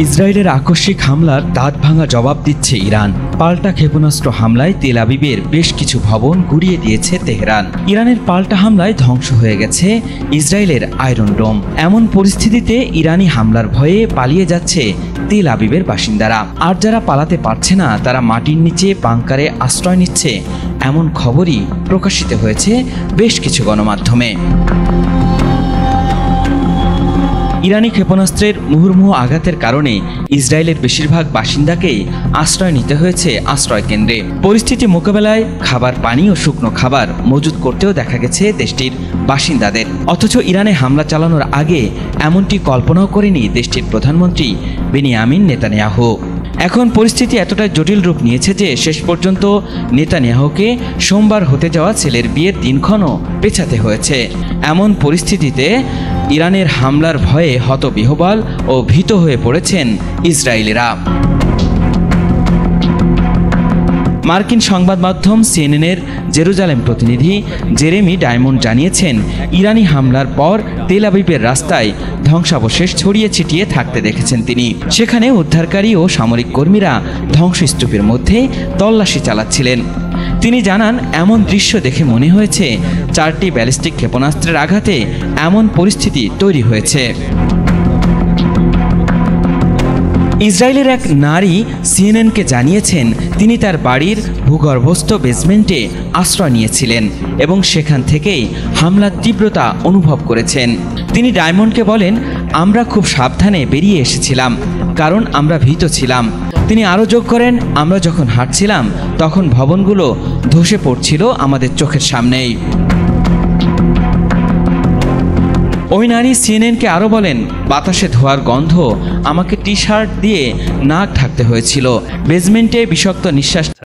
ইসরায়েলের আকস্মিক হামলার দাঁত ভাঙা জবাব দিচ্ছে ইরান। পাল্টা ক্ষেপণাস্ত্র হামলায় তেল আবিবের বেশ কিছু ভবন গুঁড়িয়ে দিয়েছে তেহরান। ইরানের পাল্টা হামলায় ধ্বংস হয়ে গেছে ইসরায়েলের আয়রন ডোম। এমন পরিস্থিতিতে ইরানি হামলার ভয়ে পালিয়ে যাচ্ছে তেল আবিবের বাসিন্দারা। আর যারা পালাতে পারছে না তারা মাটির নিচে বাংকারে আশ্রয় নিচ্ছে, এমন খবরই প্রকাশিত হয়েছে বেশ কিছু গণমাধ্যমে। ইরানি ক্ষেপণাস্ত্রের মুহুর্মুহু আঘাতের কারণে ইসরায়েলের বেশিরভাগ বাসিন্দাকেই আশ্রয় নিতে হয়েছে আশ্রয় কেন্দ্রে। পরিস্থিতি মোকাবেলায় খাবার, পানি ও শুকনো খাবার মজুত করতেও দেখা গেছে দেশটির বাসিন্দাদের। অথচ ইরানে হামলা চালানোর আগে এমনটি কল্পনাও করেনি দেশটির প্রধানমন্ত্রী বেনিয়ামিন নেতানিয়াহু। এখন পরিস্থিতি এতটাই জটিল রূপ নিয়েছে যে শেষ পর্যন্ত নেতানিয়াহুকে সোমবার হতে যাওয়া ছেলের বিয়ের দিনক্ষণও পেছাতে হয়েছে। এমন পরিস্থিতিতে ইরানের হামলার ভয়ে হতবিহ্বল ও ভীত হয়ে পড়েছেন ইসরায়েলিরা। মার্কিন সংবাদ মাধ্যম সিএনএনের জেরুজালেম প্রতিনিধি জেরেমি ডায়মন্ড জানিয়েছেন, ইরানি হামলার পর তেল আবিবের রাস্তায় ধ্বংসাবশেষ ছড়িয়ে ছিটিয়ে থাকতে দেখেছেন তিনি। সেখানে উদ্ধারকারী ও সামরিক কর্মীরা ধ্বংসস্তূপের মধ্যে তল্লাশি চালাচ্ছিলেন। তিনি জানান, এমন দৃশ্য দেখে মনে হয়েছে 4টি ব্যালিস্টিক ক্ষেপণাস্ত্রের আঘাতে এমন পরিস্থিতি তৈরি হয়েছে। ইসরায়েলের এক নারী সিএনএনকে জানিয়েছেন, তিনি তার বাড়ির ভূগর্ভস্থ বেসমেন্টে আশ্রয় নিয়েছিলেন এবং সেখান থেকেই হামলার তীব্রতা অনুভব করেছেন। তিনি ডায়মন্ডকে বলেন, আমরা খুব সাবধানে বেরিয়ে এসেছিলাম কারণ আমরা ভীত ছিলাম। তিনি আরও যোগ করেন, আমরা যখন হাঁটছিলাম তখন ভবনগুলো ধসে পড়ছিল আমাদের চোখের সামনেই। ওই নারী সিএনএনকে আরও বলেন, বাতাসে ধোয়ার গন্ধ, আমাকে টি শার্ট দিয়ে নাক ঢাকতে হয়েছিল। বেসমেন্টে বিষাক্ত নিঃশ্বাস